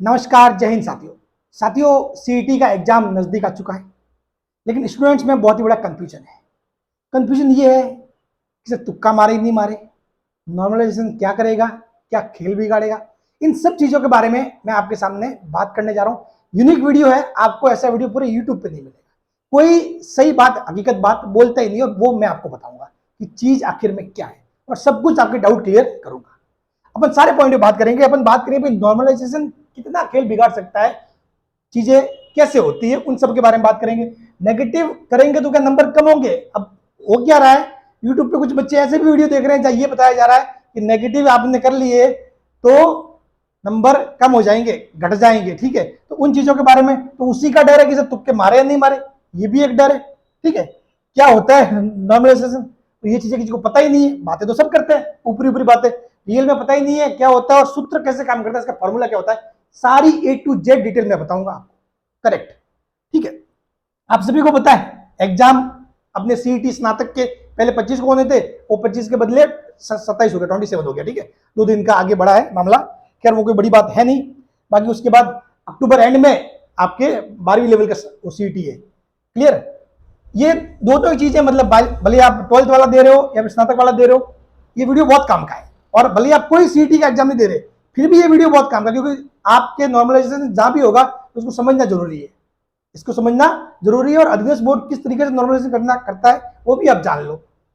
नमस्कार, जय हिंद साथियों। सीईटी का एग्जाम नजदीक आ चुका है, लेकिन स्टूडेंट्स में बहुत ही बड़ा कंफ्यूजन है। कंफ्यूजन ये है कि सर तुक्का मारे नहीं मारे, नॉर्मलाइजेशन क्या करेगा, क्या खेल बिगाड़ेगा। इन सब चीजों के बारे में मैं आपके सामने बात करने जा रहा हूँ। यूनिक वीडियो है, आपको ऐसा वीडियो पूरे यूट्यूब पे नहीं मिलेगा। कोई सही बात, हकीकत बात बोलता ही नहीं, और वो मैं आपको बताऊंगा कि चीज आखिर में क्या है, और सब कुछ आपके डाउट क्लियर करूंगा। अपन सारे पॉइंट पे बात करेंगे। अपन बात करेंगे नॉर्मलाइजेशन कितना खेल बिगाड़ सकता है, चीजें कैसे होती है, उन सब के बारे में बात करेंगे। नेगेटिव करेंगे तो क्या नंबर कम होंगे? अब हो क्या रहा है, यूट्यूब पे कुछ बच्चे ऐसे भी वीडियो देख रहे हैं जहां ये बताया जा रहा है कि नेगेटिव आपने कर लिए तो नंबर कम हो जाएंगे, घट जाएंगे। ठीक है, तो उन चीजों के बारे में तो उसी का डर है कि सर तुक्के मारे या नहीं मारे, ये भी एक डर है। ठीक है, क्या होता है नॉर्मलाइजेशन, तो ये चीजें किसी को पता ही नहीं है। बातें तो सब करते हैं, ऊपरी ऊपरी बातें, रियल में पता ही नहीं है क्या होता है और सूत्र कैसे काम करता है, इसका फॉर्मूला क्या होता है, सारी A to Z डिटेल में बताऊंगा आपको। करेक्ट, ठीक है। आप सभी को पता है एग्जाम अपने सीईटी स्नातक के पहले 25 को होने थे, वो 25 के बदले 27 हो गया, 27 हो गया। ठीक है, 2 दिन का आगे बढ़ा है मामला, खैर वो कोई बड़ी बात है नहीं। बाकी उसके बाद अक्टूबर एंड में आपके 12वीं लेवल का सीईटी है। क्लियर, ये दोनों चीजें, मतलब भले आप 12th वाला दे रहे हो या स्नातक वाला दे रहे हो, ये वीडियो बहुत काम का है। और भले आप कोई सीईटी का एग्जाम नहीं दे रहे, फिर भी ये वीडियो बहुत काम का, क्योंकि आपके नॉर्मलाइजेशन जहां भी होगा उसको समझना जरूरी है। इसको समझना जरूरी है, और अधिदेश बोर्ड किस तरीके से नॉर्मलाइजेशन करता है वो भी आप जान लो,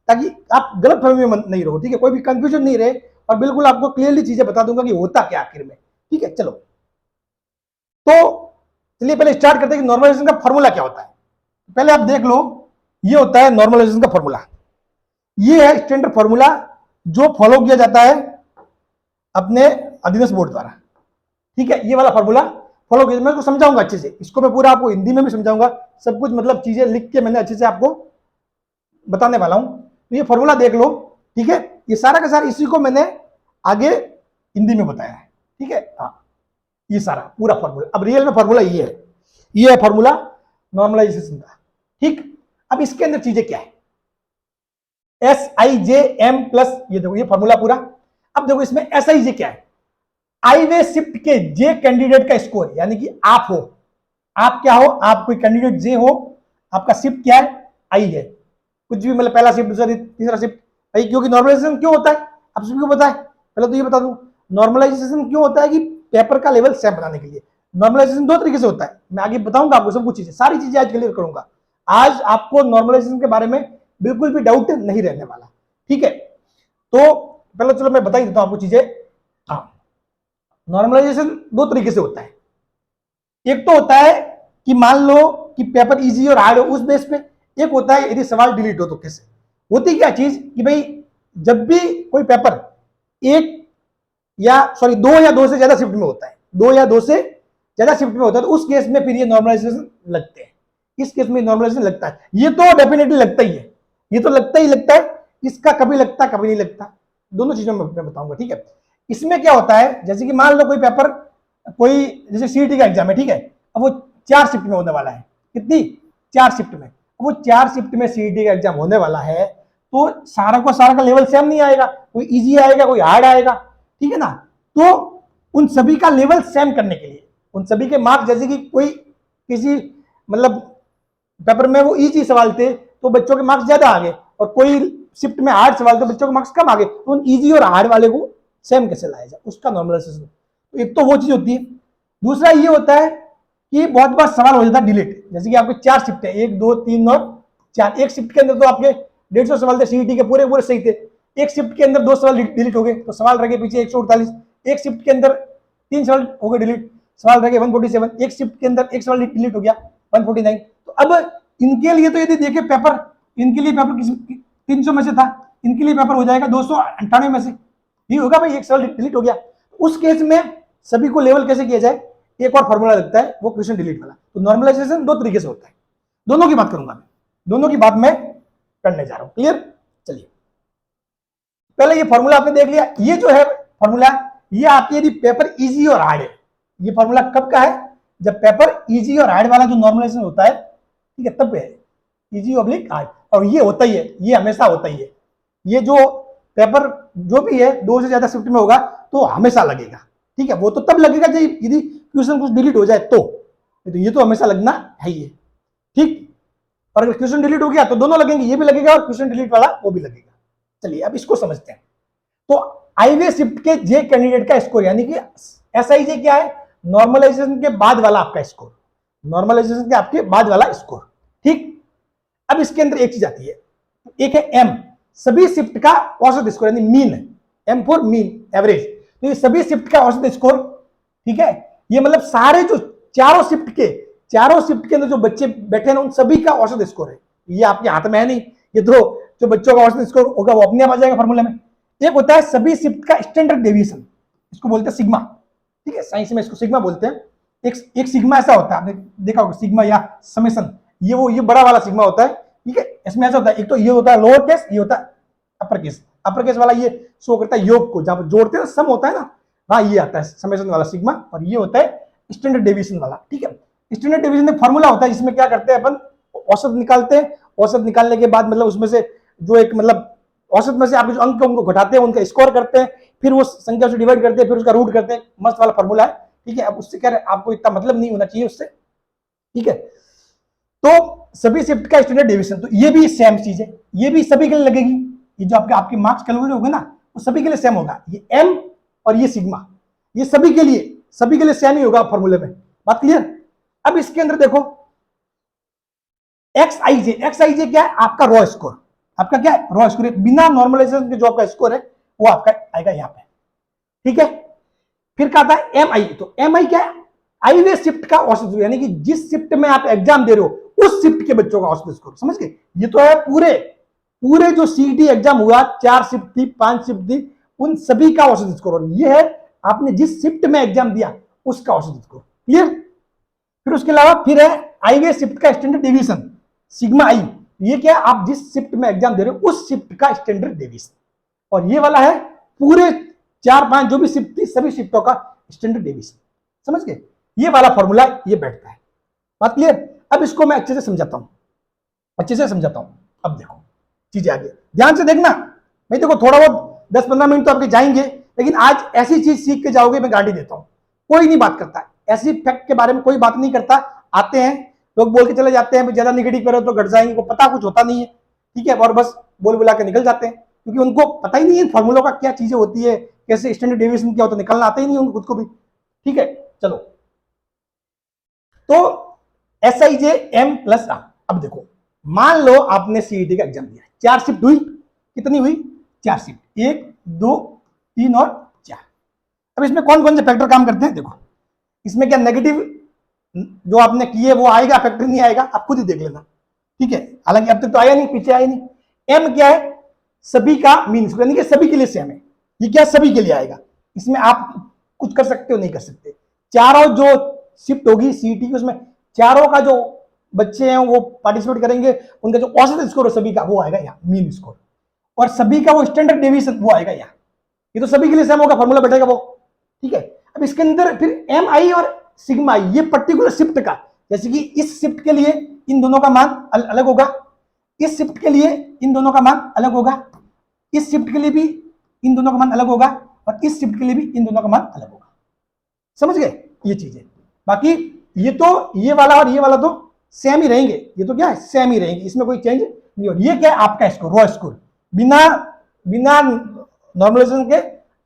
ताकि आप गलत फहमी में नहीं रहो। ठीक है, कोई भी कंफ्यूजन नहीं रहे, और बिल्कुल आपको क्लियरली चीजें बता दूंगा कि होता क्या आखिर में। ठीक है, चलो तो चलिए पहले स्टार्ट करते हैं कि नॉर्मलाइजेशन का फॉर्मूला क्या होता है। पहले आप देख लो, ये होता है नॉर्मलाइजेशन का फॉर्मूला। ये है स्टैंडर्ड फॉर्मूला जो फॉलो किया जाता है अपने अधिदेश बोर्ड द्वारा। ठीक है, ये वाला फॉर्मूला फॉलो किया, मैं इसको समझाऊंगा अच्छे से। इसको मैं पूरा आपको हिंदी में भी समझाऊंगा, सब कुछ मतलब चीजें लिख के मैंने अच्छे से आपको बताने वाला हूं। तो ये फॉर्मूला देख लो। ठीक है, ये सारा का सारा इसी को मैंने आगे हिंदी में बताया है। ठीक है, हाँ, ये सारा पूरा फॉर्मूला। अब रियल में फॉर्मूला ये है फॉर्मूला नॉर्मलाइजेशन का। ठीक, अब इसके अंदर चीजें क्या है, SIJM प्लस, ये देखो ये फॉर्मूला पूरा। अब देखो इसमें SIJ क्या है, आई वे शिफ्ट के जे कैंडिडेट का स्कोर, यानी कि आप हो, आप क्या हो, आप कोई कैंडिडेट जे हो, आपका शिफ्ट क्या है, आई है। कुछ भी मतलब पहला शिफ्ट, दूसरा तीसरा शिफ्ट, आई। क्योंकि नॉर्मलाइजेशन क्यों होता है आप सभी को पता है, पहले तो ये बता दूं नॉर्मलाइजेशन क्यों होता है, कि पेपर का लेवल सेम बनाने के लिए। नॉर्मलाइजेशन 2 तरीके से होता है, मैं आगे बताऊंगा आपको सब कुछ चीजें, सारी चीजें आज क्लियर करूंगा। आज आपको नॉर्मलाइजेशन के बारे में बिल्कुल भी डाउट नहीं रहने वाला। ठीक है, तो पहले चलो मैं बता ही देता हूं आपको चीजें। हाँ, नॉर्मलाइजेशन 2 तरीके से होता है। एक तो होता है कि मान लो कि पेपर इजी और हार्ड हो उस बेस पे, एक होता है यदि सवाल डिलीट हो तो कैसे। होती क्या चीज कि भाई जब भी कोई पेपर एक या सॉरी 2 या 2 से ज्यादा शिफ्ट में होता है, 2 या 2 से ज्यादा शिफ्ट में होता है, तो उस केस में फिर ये नॉर्मलाइजेशन लगते हैं। इस केस में नॉर्मलाइजेशन लगता है, ये तो डेफिनेटली लगता ही है, ये तो लगता है। इसका कभी लगता कभी नहीं लगता, दोनों चीजों में मैं बताऊंगा। ठीक है, इसमें क्या होता है, जैसे कि मान लो कोई पेपर, कोई जैसे सीईटी का एग्जाम है। ठीक है, अब वो 4 शिफ्ट में होने वाला है, कितनी, 4 शिफ्ट में। वो 4 शिफ्ट में सीईटी का एग्जाम होने वाला है, तो सारा का लेवल सेम नहीं आएगा, कोई इजी आएगा कोई हार्ड आएगा। ठीक है ना, तो उन सभी का लेवल सेम करने के लिए, उन सभी के मार्क्स, जैसे कि कोई किसी मतलब पेपर में वो इजी सवाल थे तो बच्चों के मार्क्स ज्यादा आ गए, और कोई शिफ्ट में हार्ड सवाल तो बच्चों के मार्क्स कम आ गए, तो उन इजी और हार्ड वाले को सेम कैसे लाया जाए, उसका नॉर्मलाइजेशन। तो एक तो वो चीज होती है। दूसरा ये होता है कि बहुत बार सवाल हो जाता है डिलीट, जैसे कि आपके 4 शिफ्ट है, 1 2 3 और 4। एक शिफ्ट के अंदर तो आपके 150 सवाल थे सीईटी के, पूरे पूरे सही थे। एक शिफ्ट के अंदर 2 सवाल डिलीट हो गए, तो सवाल रह गए पीछे 148। एक शिफ्ट के अंदर 3 सवाल हो गए डिलीट, सवाल रह गए 147। एक शिफ्ट के अंदर 1 सवाल डिलीट हो गया, 149। तो अब इनके लिए तो यदि देखे पेपर, इनके लिए पेपर 300 में से था, इनके लिए पेपर हो जाएगा 298 में से, ये होगा भाई 1 सवाल डिलीट हो गया। उस केस में सभी को लेवल कैसे किया जाए, एक और फॉर्मूला लगता है, वो क्वेश्चन डिलीट वाला। तो नॉर्मलाइजेशन 2 तरीके से होता है, दोनों की बात करूंगा मैं, दोनों की बात मैं करने जा रहा हूं। क्लियर, चलिए पहले ये फॉर्मूला आपने देख लिया। ये जो है फॉर्मूला, ये आपके यदि पेपर इजी और हार्ड है, ये फॉर्मूला कब का है, जब पेपर इजी और हार्ड वाला जो नॉर्मलाइजेशन होता है, ठीक है, तब है इजी ऑब्लिक हार्ड। और ये होता ही है, ये हमेशा होता ही है। ये जो पेपर जो भी है 2 से ज्यादा शिफ्ट में होगा तो हमेशा लगेगा। ठीक है, वो तो तब लगेगा यदि क्वेश्चन कुछ डिलीट हो जाए तो ये तो हमेशा लगना है ही है, ठीक। और अगर क्वेश्चन डिलीट हो गया तो दोनों लगेंगे, ये भी लगेगा और क्वेश्चन डिलीट वाला वो भी लगेगा। चलिए अब इसको समझते हैं। तो आईवे शिफ्ट के जे कैंडिडेट का स्कोर, यानी कि एसआईजे क्या है, नॉर्मलाइजेशन के बाद वाला आपका स्कोर, नॉर्मलाइजेशन के आपके बाद वाला स्कोर, ठीक। अब इसके अंदर एक चीज आती है, एक है एम, सभी शिफ्ट का औसत स्कोर, यानी mean, M for mean, average. तो ये सभी शिफ्ट का औसत स्कोर, ठीक है। ये मतलब सारे जो चारों शिफ्ट के अंदर जो बच्चे बैठे हैं उन सभी का औसत स्कोर है। ये आपके हाथ में है नहीं, ये तो जो बच्चों का औसत स्कोर होगा वो अपने आप आ जाएगा फॉर्मूले में। एक होता है सभी शिफ्ट का स्टैंडर्ड डेविएशन, इसको बोलते हैं सिग्मा, ठीक है, साइंस में इसको सिग्मा बोलते हैं। एक सिग्मा ऐसा होता है, आपने देखा होगा सिग्मा या समेशन, ये बड़ा वाला सिग्मा होता है, ठीक है। इसमें ऐसा होता है, एक तो ये होता है लोअर केस, ये होता है अपर केस। अपर केस वाला ये शो करता है योग को, जहां पर जोड़ते हैं सम होता है ना, वहां ये आता है समेशन वाला सिग्मा, और ये होता है स्टैंडर्ड डेविएशन वाला, ठीक है। स्टैंडर्ड डेविएशन में फॉर्मूला होता है जिसमें क्या करते हैं अपन, औसत निकालते हैं, औसत निकालने के बाद मतलब उसमें से जो एक मतलब औसत में से आप जो अंक उनको घटाते हैं, उनका स्कोर करते हैं, फिर वो संख्या से डिवाइड करते हैं, फिर उसका रूट करते हैं, मस्त वाला फॉर्मूला है, ठीक है। अब उससे क्या आपको इतना मतलब नहीं होना चाहिए उससे, ठीक है। तो सभी शिफ्ट का स्टैंडर्ड डेविएशन, तो ये भी सेम चीज है, ये भी सभी के लिए लगेगी, ये जो आपके मार्क्स कैलकुलेट होंगे ना वो सभी के लिए सेम होगा। ये एम और ये सिग्मा, ये सभी के लिए सेम ही होगा फॉर्मूले में, बात क्लियर। अब इसके अंदर देखो एक्सआईजे क्या है, आपका रॉ स्कोर, आपका क्या है रॉ स्कोर, बिना नॉर्मलाइजेशन के जो आपका स्कोर है वो आपका आएगा यहाँ पे, ठीक है। फिर क्या आता है एमआई, तो एमआई क्या है, आईवे शिफ्ट का औसत, यानी कि जिस शिफ्ट में आप एग्जाम दे रहे हो उस शिफ्ट के बच्चों का औसत स्कोर, समझ गए। ये तो है पूरे जो सीईटी एग्जाम हुआ, 4 शिफ्ट थी, 5 शिफ्ट थी, उन सभी का औसत स्कोर, और ये है आपने जिस शिफ्ट में एग्जाम दिया उसका औसत स्कोर, क्लियर। फिर उसके अलावा फिर है आईवे शिफ्ट का स्टैंडर्ड डेविएशन सिग्मा आई, ये क्या है, आप जिस शिफ्ट में एग्जाम दे रहे हो उस शिफ्ट का स्टैंडर्ड डेविएशन, और ये वाला है पूरे 4-5 जो भी शिफ्ट थी सभी शिफ्टों का स्टैंडर्ड डेविएशन, समझ गए। ये वाला फॉर्मूला ये बैठता है, बात क्लियर। अब इसको मैं अच्छे से समझाता हूं, अब देखो चीजें आगे ध्यान से देखना भाई। देखो थोड़ा बहुत 10-15 मिनट तो आपके जाएंगे, लेकिन आज ऐसी चीज सीख के जाओगे, मैं गारंटी देता हूं। कोई नहीं बात करता ऐसी फैक्ट के बारे में, कोई बात नहीं करता, आते हैं लोग बोल के चले जाते हैं ज्यादा निगेटिव करो तो घट जाएंगे, को पता कुछ होता नहीं है, ठीक है, और बस बोल बुला के निकल जाते हैं, क्योंकि उनको पता ही नहीं है फॉर्मूलों का क्या चीजें होती है, कैसे स्टैंडर्ड डेविएशन क्या होता है, निकलना आता ही नहीं उनको खुद को भी, ठीक है। चलो तो एसआईजे एम प्लस आर। अब देखो मान लो आपने सीईटी का एग्जाम दिया, 4 शिफ्ट हुई, कितनी हुई 4 शिफ्ट, 1 2 3 और 4। अब इसमें कौन कौन से फैक्टर काम करते हैं, देखो इसमें क्या नेगेटिव जो आपने किए वो आएगा, फैक्टर नहीं आएगा, आप खुद ही देख लेना, ठीक है। हालांकि अब तक तो आया नहीं, पीछे आया नहीं। एम क्या है, सभी का मीन स्क्वायर, यानी कि सभी के लिए सेम है, ये क्या सभी के लिए आएगा, इसमें आप कुछ कर सकते हो नहीं कर सकते। चारों जो शिफ्ट होगी सीईटी की, उसमें चारों का जो बच्चे हैं वो पार्टिसिपेट करेंगे, उनका जो औसत स्कोर है सभी का वो आएगा यहाँ मीन स्कोर, और सभी का वो स्टैंडर्ड डेविएशन वो आएगा यहाँ, ये तो सभी के लिए सेम होगा, फॉर्मूला बैठेगा वो, ठीक है। अब इसके अंदर फिर एम आई और सिग्मा आई, ये पर्टिकुलर शिफ्ट का, जैसे कि इस शिफ्ट के लिए इन दोनों का मान अलग होगा, इस शिफ्ट के लिए इन दोनों का मान अलग होगा, इस शिफ्ट के लिए भी इन दोनों का मान अलग होगा, और इस शिफ्ट के लिए भी इन दोनों का मान अलग होगा, समझ गए ये चीजें। बाकी ये तो ये वाला और ये वाला तो सेम ही रहेंगे, ये तो क्या है सेम ही रहेंगे, इसमें कोई चेंज नहीं हो। ये क्या है आपका स्कोर रॉ स्कोर, बिना नॉर्मलाइजेशन के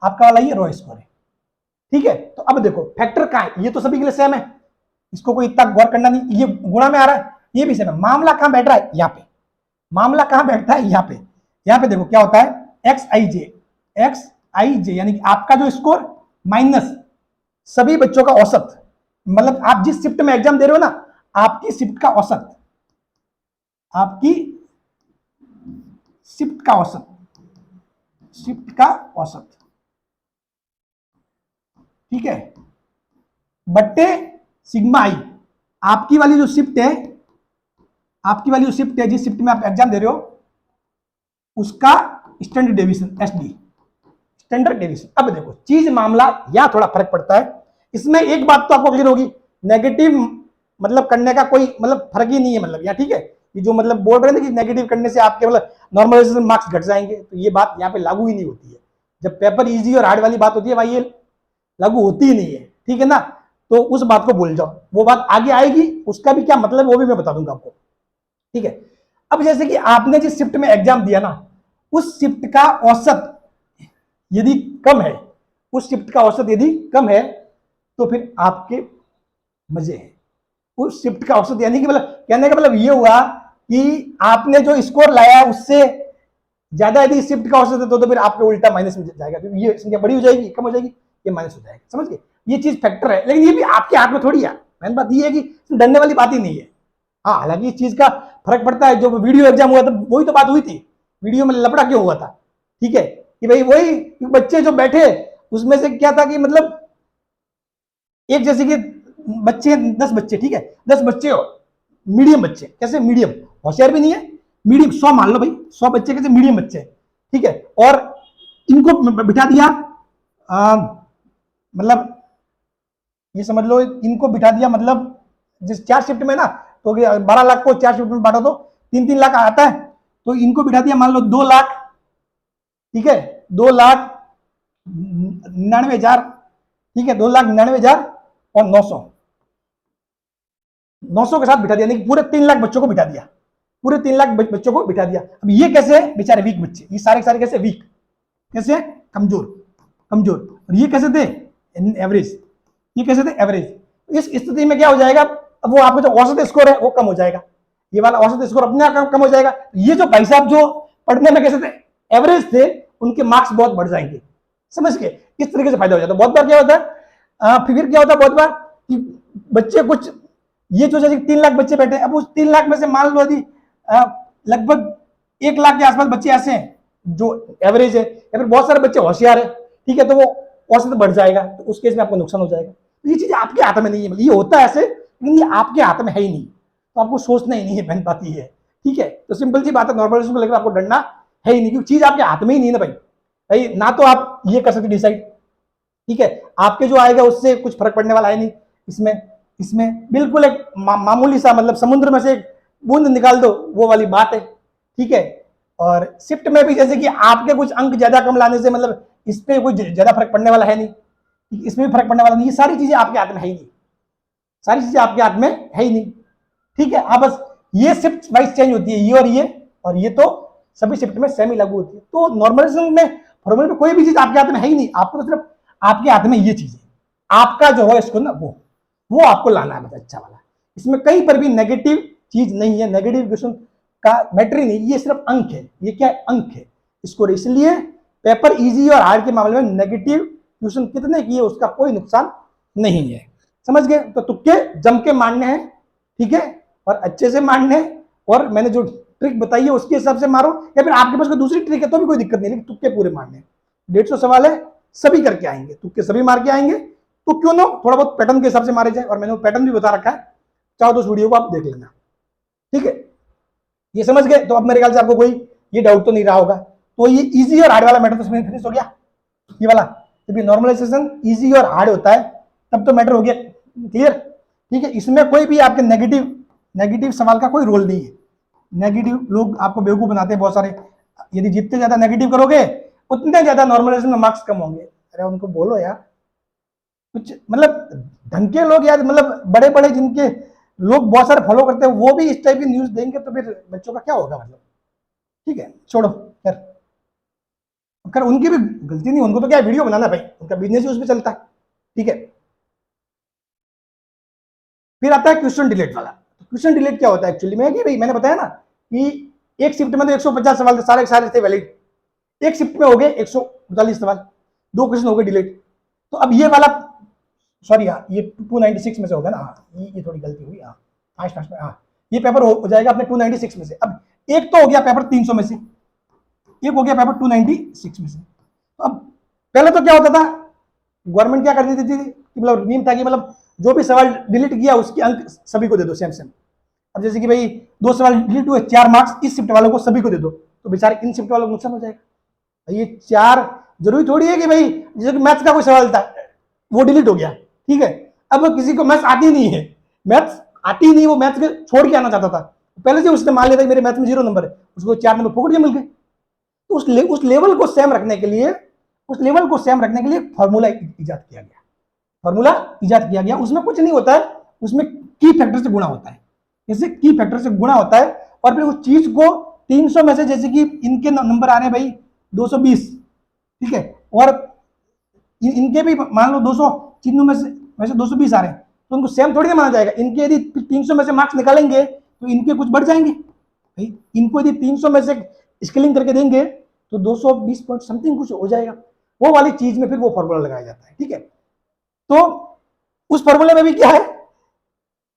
आपका वाला ये रॉ स्कोर है, ठीक है। तो अब देखो फैक्टर कहां है, ये तो सभी के लिए सेम है, इसको कोई इतना गौर करना नहीं, ये गुणा में आ रहा है, ये भी सेम है। मामला कहां बैठ रहा है, यहाँ पे मामला कहां बैठता है, यहाँ पे देखो क्या होता है एक्स आई जे, यानी कि आपका जो स्कोर माइनस सभी बच्चों का औसत, मतलब आप जिस शिफ्ट में एग्जाम दे रहे हो ना, आपकी शिफ्ट का औसत, आपकी शिफ्ट का औसत, ठीक है, बट्टे सिग्मा आई, आपकी वाली जो शिफ्ट है, जिस शिफ्ट में आप एग्जाम दे रहे हो उसका standard deviation SD, standard deviation. अब देखो चीज मामला यहां थोड़ा फर्क पड़ता है, इसमें एक बात तो आपको क्लियर होगी, नेगेटिव मतलब करने का कोई मतलब फर्क ही नहीं है, मतलब यहाँ, ठीक है। ये जो मतलब बोल रहे थे कि नेगेटिव करने से आपके मतलब नॉर्मलाइजेशन मार्क्स घट जाएंगे, तो ये बात यहाँ पे लागू ही नहीं होती है। जब पेपर इजी और हार्ड वाली बात होती है भाई, ये लागू होती ही नहीं है, ठीक है ना। तो उस बात को भूल जाओ, वो बात आगे आएगी, उसका भी क्या मतलब है वो भी मैं बता दूंगा आपको, ठीक है। अब जैसे कि आपने जिस शिफ्ट में एग्जाम दिया ना, उस शिफ्ट का औसत यदि कम है, उस शिफ्ट का औसत यदि कम है, तो फिर आपके मजे हैं। उस शिफ्ट का औसत यानी कि मतलब कहने का मतलब ये हुआ कि आपने जो स्कोर लाया उससे ज्यादा यदि शिफ्ट का औसत है तो फिर आपके उल्टा माइनस में जाएगा, क्योंकि ये संख्या बड़ी हो जाएगी, कम हो जाएगी, ये माइनस हो जाएगा, समझ गए। ये चीज फैक्टर है, लेकिन ये भी आपके हाथ में थोड़ी है। मेन बात ये है कि डरने वाली बात ही नहीं है। हाँ, हालांकि इस चीज का फर्क पड़ता है। जो वीडियो एग्जाम हुआ था वही तो बात हुई थी, वीडियो में लफड़ा क्यों हुआ था, ठीक है, कि भाई वही बच्चे जो बैठे उसमें से क्या था कि मतलब एक जैसे कि बच्चे 10 बच्चे, ठीक है, 10 बच्चे हो मीडियम बच्चे, कैसे मीडियम, होशियार भी नहीं है, मीडियम, 100 मान लो भाई, 100 बच्चे कैसे मीडियम बच्चे, ठीक है, और इनको बिठा दिया, मतलब ये समझ लो इनको बिठा दिया, मतलब जिस 4 शिफ्ट में ना, तो 12 लाख को 4 शिफ्ट में बांटा तो 3-3 लाख आता है, तो इनको बिठा दिया मान लो 2 लाख, ठीक है, 2,99,000, ठीक है, 2,99,000 और 900 के साथ बिठा दिया, नहीं पूरे 3 लाख बच्चों को बिठा दिया, पूरे 3 लाख बच्चों को बिठा दिया। अब ये कैसे बेचारे वीक बच्चे, ये सारे सारे कैसे वीक, कैसे कमजोर, कमजोर, और ये कैसे थे एवरेज, ये कैसे थे एवरेज। इस स्थिति में क्या हो जाएगा, अब वो आपका जो औसत स्कोर है वो कम हो जाएगा, ये वाला औसत स्कोर अपने आप कम हो जाएगा। ये जो भाई साहब जो पढ़ने में कैसे थे एवरेज थे, उनके मार्क्स बहुत बढ़ जाएंगे, समझ के, इस तरीके से फायदा हो जाता है। बहुत बार क्या होता है, फिर क्या होता है बहुत बार कि बच्चे कुछ, ये जो जैसे 3 लाख बच्चे बैठे, अब उस 3 लाख में से मान लो यदि लगभग 1 लाख के आसपास बच्चे ऐसे हैं जो एवरेज है, या फिर बहुत सारे बच्चे होशियार है, ठीक है, तो वो औसत बढ़ जाएगा, तो उस केस में आपको नुकसान हो जाएगा। तो ये चीज आपके हाथ में नहीं है, ये होता है ऐसे, लेकिन ये आपके हाथ में है ही नहीं, तो आपको सोचना ही नहीं है, बहन बात ये है, ठीक है। तो सिंपल सी बात है, नॉर्मलाइजेशन को लेकर आपको डरना है ही नहीं, क्योंकि चीज आपके हाथ में ही नहीं है ना भाई, ना तो आप ये कर सकते डिसाइड, ठीक है, आपके जो आएगा उससे कुछ फर्क पड़ने वाला है नहीं इसमें। इसमें बिल्कुल एक मामूली सा, मतलब समुद्र में से एक बूंद निकाल दो, वो वाली बात है, ठीक है। और शिफ्ट में भी जैसे कि आपके कुछ अंक ज्यादा कम लाने से मतलब इस पे कोई ज्यादा फर्क पड़ने वाला है नहीं, इसमें भी फर्क पड़ने वाला नहीं, ये सारी चीजें आपके हाथ में है ही नहीं, सारी चीजें आपके हाथ में है ही नहीं, ठीक है। आप बस ये शिफ्ट वाइज चेंज होती है, ये और ये तो सभी शिफ्ट में सेम ही लागू होती है। तो नॉर्मलाइजेशन में फॉर्मूले में कोई भी चीज आपके हाथ में है ही नहीं, आपको तो सिर्फ आपके हाथ में ये चीज है, आपका जो है इसको ना वो आपको लाना है, मतलब अच्छा वाला। इसमें कहीं पर भी नेगेटिव चीज नहीं है, नेगेटिव क्वेश्चन का मैटर ही नहीं, ये सिर्फ अंक है, ये क्या है, अंक है स्कोर। इसलिए पेपर इजी और हार्ड के मामले में नेगेटिव क्वेश्चन कितने किए उसका कोई नुकसान नहीं है, समझ गए। तो तुक्के जम के मारने हैं, ठीक है, और अच्छे से मारने हैं, और मैंने जो ट्रिक बताई है उसके हिसाब से मारो, या फिर आपके पास कोई दूसरी ट्रिक है तो भी कोई दिक्कत नहीं, लेकिन तुक्के पूरे मारने हैं। 150 सवाल है, सभी करके आएंगे, तुक्के सभी मार के आएंगे, तो क्यों ना थोड़ा बहुत पैटर्न के हिसाब से मारे जाए, और मैंने वो पैटर्न भी बता रखा है, चाहो तो उस वीडियो को आप देख लेना, ठीक है। ये समझ गए, तो अब मेरे ख्याल से आपको कोई ये डाउट तो नहीं रहा होगा। तो ये इजी और हार्ड वाला मैटर तो फिनिश हो गया, ये वाला, जब ये नॉर्मलाइजेशन इजी और हार्ड होता है तब तो मैटर हो गया क्लियर, ठीक है। इसमें कोई भी आपके नेगेटिव सवाल का कोई रोल नहीं है। नेगेटिव लोग आपको बेवकूफ बनाते हैं बहुत सारे, यदि जितने ज्यादा नेगेटिव करोगे उतने ज्यादा नॉर्मलाइजेशन में मार्क्स कम होंगे। अरे उनको बोलो यार कुछ, मतलब ढंग के लोग यार, मतलब बड़े बड़े जिनके लोग बहुत सारे फॉलो करते हैं, वो भी इस टाइप की न्यूज देंगे तो फिर बच्चों का क्या होगा, मतलब ठीक है, छोड़ो खैर उनकी भी गलती नहीं, उनको तो क्या वीडियो बनाना भाई, उनका बिजनेस ही उसमें चलता है, ठीक है। फिर आता है क्वेश्चन डिलीट वाला। क्वेश्चन डिलीट क्या होता है एक्चुअली में, कि भाई मैंने बताया ना कि एक शिफ्ट में तो 150 सवाल थे, सारे सारे थे वैलिड, एक शिफ्ट में हो गए 149 सवाल, 2 क्वेश्चन हो गए डिलीट। तो अब ये वाला, सॉरी हाँ, ये 296 में से होगा ना, हाँ ये थोड़ी गलती हुई, हाँ फास्ट फास्ट में, हाँ ये पेपर हो जाएगा अपने 296 में से। अब एक तो हो गया पेपर 300 में से, एक हो गया पेपर 296 में से। तो अब पहले तो क्या होता था, गवर्नमेंट क्या कर देती थी कि मतलब नियम था कि मतलब जो भी सवाल डिलीट किया उसके अंक सभी को दे दो सेम सेम। अब जैसे कि भाई 2 सवाल डिलीट हुए, 4 मार्क्स इस शिफ्ट वालों को सभी को दे दो, तो बेचारे इन शिफ्ट वालों को नुकसान हो जाएगा। ये 4 जरूरी थोड़ी है कि भाई जैसे कि मैथ्स का कोई सवाल था वो डिलीट हो गया, ठीक है, अब किसी को मैथ्स आती नहीं है, मैथ्स आती नहीं, वो मैथ्स के छोड़ के आना चाहता था, पहले से उसने मान लिया था मेरे मैथ्स में 0 नंबर है, उसको 4 नंबर फोकट के मिल गए। तो उस लेवल को सेम रखने के लिए, फॉर्मूला इजाद किया गया, फॉर्मूला इजाद किया गया, उसमें कुछ नहीं होता है, उसमें की फैक्टर से गुणा होता है, जैसे की फैक्टर से गुणा होता है, और फिर उस चीज को 300 में से, जैसे कि इनके नंबर आ रहे हैं भाई 220, ठीक है, और इनके भी मान लो 200 चिन्हों में से 220 आ रहे हैं, तो उनको सेम थोड़ी ना माना जाएगा। इनके यदि 300 में से मार्क्स निकालेंगे तो इनके कुछ बढ़ जाएंगे भाई, इनको यदि 300 में से स्केलिंग करके देंगे तो 220 पॉइंट समथिंग कुछ हो जाएगा, वो वाली चीज में फिर वो फॉर्मूला लगाया जाता है, ठीक है। तो उस फॉर्मूले में भी क्या है,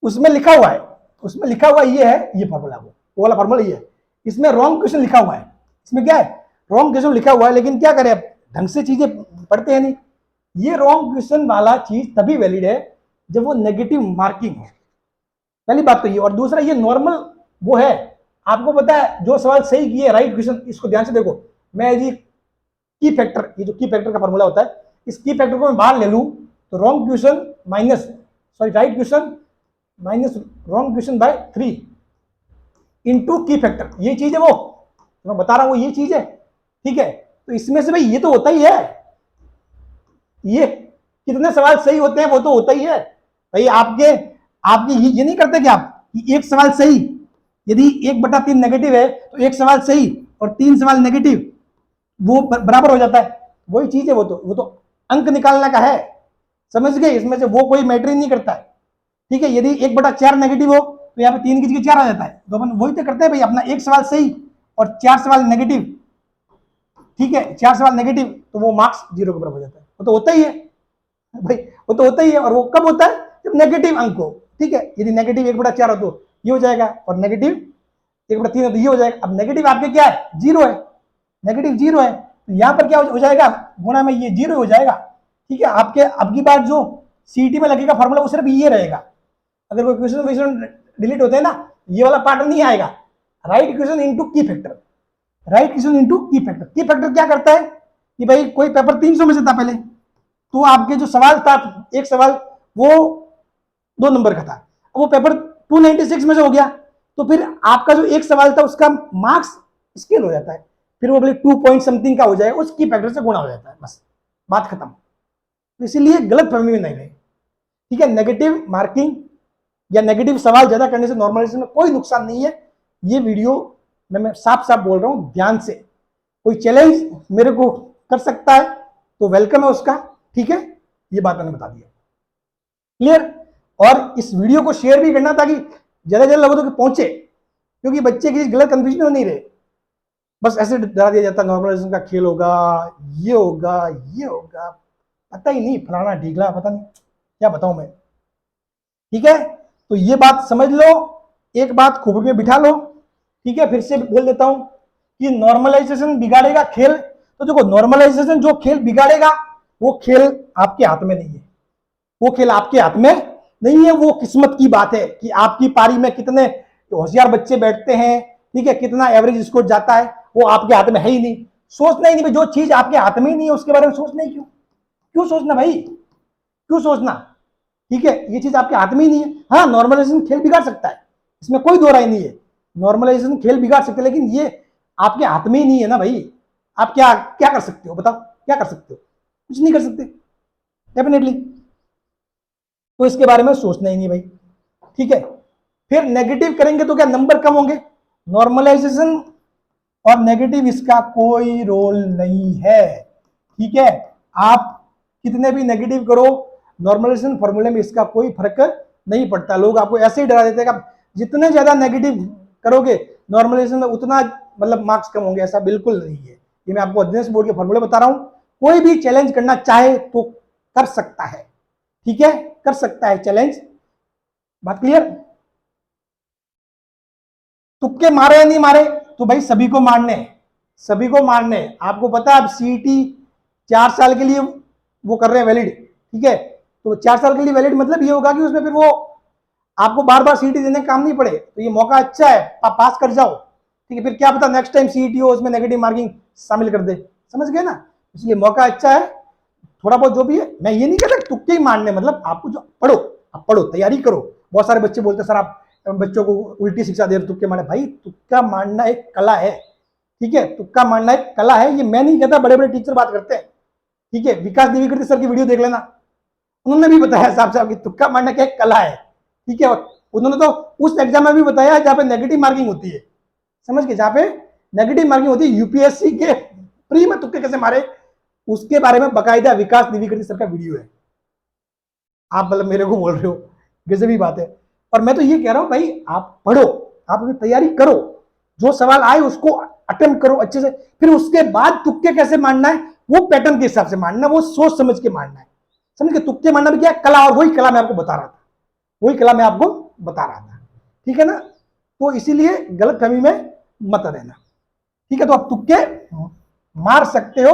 उसमें लिखा हुआ है, उसमें लिखा हुआ ये है, ये फॉर्मूला वो वाला फॉर्मूला ये है, इसमें रॉन्ग क्वेश्चन लिखा हुआ है, इसमें क्या है, रॉन्ग क्वेश्चन लिखा हुआ है, लेकिन क्या करें, अब ढंग से चीजें पढ़ते हैं नहीं। ये रॉन्ग क्वेश्चन वाला चीज तभी वैलिड है जब वो नेगेटिव मार्किंग हो, पहली बात तो ये। और दूसरा, ये नॉर्मल वो है, आपको पता है जो सवाल सही किए राइट क्वेश्चन, इसको ध्यान से देखो, मैं जी की फैक्टर, ये जो की फैक्टर का फॉर्मूला होता है, इस की फैक्टर को मैं बाहर ले लूं तो wrong question minus, sorry right question minus wrong question by 3 into की फैक्टर, ये चीज है वो, मैं बता रहा हूं ये चीज है, ठीक है। तो इसमें से भाई ये तो होता ही है, ये कितने सवाल सही होते हैं वो तो होता ही है भाई। आपके आपके ये नहीं करते कि आप एक सवाल सही, यदि 1/3 नेगेटिव है तो एक सवाल सही और 3 सवाल नेगेटिव, वो बराबर हो जाता है, वही चीज है, वो तो अंक निकालने का है, समझ गए, इसमें से वो कोई मैटर ही नहीं करता है, ठीक है। यदि 1/4 नेगेटिव हो तो यहाँ पे 3 की जगह 4 आ जाता है, तो अपन वही तो करते हैं भाई, अपना एक सवाल सही और 4 सवाल नेगेटिव, ठीक है, 4 सवाल नेगेटिव, तो वो मार्क्स 0 के बराबर हो जाता है, वो तो होता ही है भाई, वो तो होता ही है। और वो कब होता है, जब नेगेटिव अंक हो, ठीक है। यदि नेगेटिव 1/4 हो तो ये हो जाएगा, और नेगेटिव 1/3 हो तो ये हो जाएगा। अब नेगेटिव आपके क्या है, 0 है, नेगेटिव 0 है, तो यहाँ पर क्या हो जाएगा, गुणा में ये 0 हो जाएगा, ठीक है। आपके अब की बार जो सीटी में लगेगा फॉर्मूला वो सिर्फ ये रहेगा, अगर कोई क्वेश्चन डिलीट होते हैं ना, ये वाला पार्ट नहीं आएगा, राइट क्वेश्चन इंटू की फैक्टर, राइट क्वेश्चन इंटू की फैक्टर। की फैक्टर क्या करता है कि भाई कोई पेपर 300 में से था पहले, तो आपके जो सवाल था, एक सवाल वो 2 नंबर का था, वो पेपर 296 में से हो गया, तो फिर आपका जो एक सवाल था उसका मार्क्स स्केल हो जाता है, फिर वो बोले 2 पॉइंट समथिंग का हो जाएगा, उसकी फैक्टर से गुणा हो जाता है, बस बात खत्म। तो इसीलिए गलत फहमी में नहीं रहे, ठीक है। नेगेटिव मार्किंग या नेगेटिव सवाल ज्यादा करने से नॉर्मलाइजेशन में कोई नुकसान नहीं है, ये वीडियो में मैं साफ साफ बोल रहा हूं, ध्यान से। कोई चैलेंज मेरे को कर सकता है तो वेलकम है उसका, ठीक है, ये बात मैंने बता दिया, क्लियर। और इस वीडियो को शेयर भी करना ताकि ज्यादा ज्यादा लोगों तक पहुंचे, क्योंकि बच्चे की गलत कंफ्यूजन हो नहीं रहे, बस ऐसे डरा दिया जाता नॉर्मलाइजेशन का खेल होगा, ये होगा, ये होगा, पता ही नहीं, फलाना ढीकला, पता नहीं क्या बताऊं मैं, ठीक है। तो ये बात समझ लो, एक बात खोपड़ी में बिठा लो, ठीक है। फिर से बोल देता हूं कि नॉर्मलाइजेशन बिगाड़ेगा खेल, तो देखो नॉर्मलाइजेशन जो खेल बिगाड़ेगा वो खेल आपके हाथ में नहीं है, वो खेल आपके हाथ में नहीं है, वो किस्मत की बात है कि आपकी पारी में कितने होशियार बच्चे बैठते हैं, ठीक है, कितना एवरेज स्कोर जाता है, वो आपके हाथ में है ही नहीं। सोचना ही नहीं भाई, जो चीज आपके हाथ में ही नहीं है उसके बारे में सोचना ही क्यों, क्यों सोचना भाई, क्यों सोचना, ठीक है, ये चीज आपके हाथ में ही नहीं है। हाँ, नॉर्मलाइजेशन खेल बिगाड़ सकता है, इसमें कोई दो राय नहीं है, नॉर्मलाइजेशन खेल बिगाड़ सकते हैं, लेकिन ये आपके हाथ में ही नहीं है ना भाई। आप क्या क्या कर सकते हो, बताओ क्या कर सकते हो, कुछ नहीं कर सकते डेफिनेटली, तो इसके बारे में सोचना ही नहीं भाई, ठीक है। फिर नेगेटिव करेंगे तो क्या नंबर कम होंगे, नॉर्मलाइजेशन और नेगेटिव इसका कोई रोल नहीं है, ठीक है। आप कितने भी नेगेटिव करो, नॉर्मलाइजेशन फॉर्मूले में इसका कोई फर्क नहीं पड़ता। लोग आपको ऐसे ही डरा देते हैं कि जितने ज्यादा नेगेटिव करोगे नॉर्मलाइजेशन में उतना मतलब मार्क्स कम होंगे, ऐसा बिल्कुल नहीं है। ये मैं आपको अध्ययन बोर्ड के फॉर्मूले बता रहा हूं, कोई भी चैलेंज करना चाहे तो कर सकता है, ठीक है, कर सकता है चैलेंज, बात क्लियर। तुक्के मारे या नहीं मारे, तो भाई सभी को मारने, सभी को मारने। आपको पता है अब सीईटी 4 साल के लिए वो कर रहे हैं वैलिड, ठीक है, तो 4 साल के लिए वैलिड मतलब ये होगा कि उसमें फिर वो आपको बार बार सीईटी देने का काम नहीं पड़े, तो ये मौका अच्छा है, पास कर जाओ, ठीक है। फिर क्या पता नेक्स्ट टाइम सीईटी हो उसमें नेगेटिव मार्किंग शामिल कर दे, समझ गए ना, इसलिए मौका अच्छा है। थोड़ा बहुत जो भी है, मैं ये नहीं कहता तुक्के ही मारने, मतलब आपको जो पढ़ो, आप पढ़ो, तैयारी करो। बहुत सारे बच्चे बोलते सर आप बच्चों को उल्टी शिक्षा दे रहे तुक्के मारने, भाई तुक्का मारना एक कला है, ठीक है, तुक्का मारना एक कला है, ये मैं नहीं कहता, बड़े बड़े टीचर बात करते हैं, ठीक है। विकास देवीकृति सर की वीडियो देख लेना, उन्होंने भी बताया साहब साहब कि तुक्का मारना क्या एक कला है, ठीक है। और उन्होंने तो उस एग्जाम में भी बताया जहाँ पे नेगेटिव मार्किंग होती है, समझ के, जहाँ पे नेगेटिव मार्किंग होती है, यूपीएससी के प्री में तुक्के कैसे मारे उसके बारे में बकायदा विकास द्विवेदी सर का वीडियो है। आप मतलब मेरे को बोल रहे हो, गजब ही बात है। और मैं तो ये कह रहा हूं भाई आप पढ़ो, आप अपनी तैयारी करो, जो सवाल आए उसको अटेम्प्ट करो अच्छे से, फिर उसके बाद तुक्के कैसे मारना है वो पैटर्न के हिसाब से मारना, वो सोच समझ के मारना है, समझ के। तुक्के मारना भी क्या है, कला, और वही कला मैं आपको बता रहा था, वही कला मैं आपको बता रहा था, ठीक है ना। तो इसीलिए गलत फहमी में मत रहना, ठीक है। तो आप तुक्के मार सकते हो,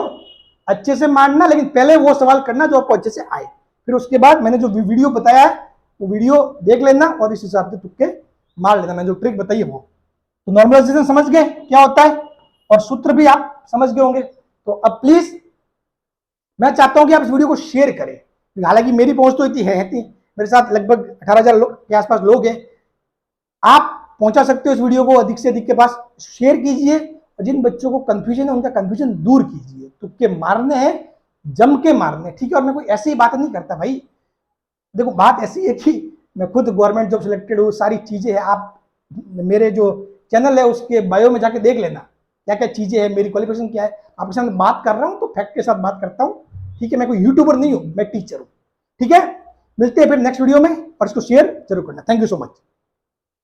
अच्छे से मारना, लेकिन पहले वो सवाल करना जो आपको अच्छे से आए, फिर उसके बाद मैंने जो वीडियो बताया है वो वीडियो देख लेना और इस हिसाब से तुक्के मार लेना, मैंने जो ट्रिक बताई है वो। तो नॉर्मलाइजेशन समझ गए क्या होता है, और सूत्र भी आप समझ गए होंगे। तो अब प्लीज मैं चाहता हूं कि आप इस वीडियो को शेयर करें, हालांकि मेरी पहुंच तो इतनी है, मेरे साथ लगभग 18,000 के आसपास लोग हैं, आप पहुंचा सकते हो इस वीडियो को अधिक से अधिक के पास, शेयर कीजिए, और जिन बच्चों को कंफ्यूजन है उनका कंफ्यूजन दूर कीजिए। तुक्के मारने हैं, जम के मारने, ठीक है। और मैं कोई ऐसी बात नहीं करता भाई, देखो बात ऐसी है कि मैं खुद गवर्नमेंट जॉब सिलेक्टेड हूँ, सारी चीजें हैं, आप मेरे जो चैनल है उसके बायो में जाके देख लेना क्या क्या चीजें हैं, मेरी क्वालिफिकेशन क्या है। आपके सामने बात कर रहा हूँ तो फैक्ट के साथ बात करता हूँ, ठीक है। मैं कोई यूट्यूबर नहीं हूँ, मैं टीचर हूँ, ठीक है। मिलते हैं फिर नेक्स्ट वीडियो में, और इसको शेयर जरूर करना। Thank you so much.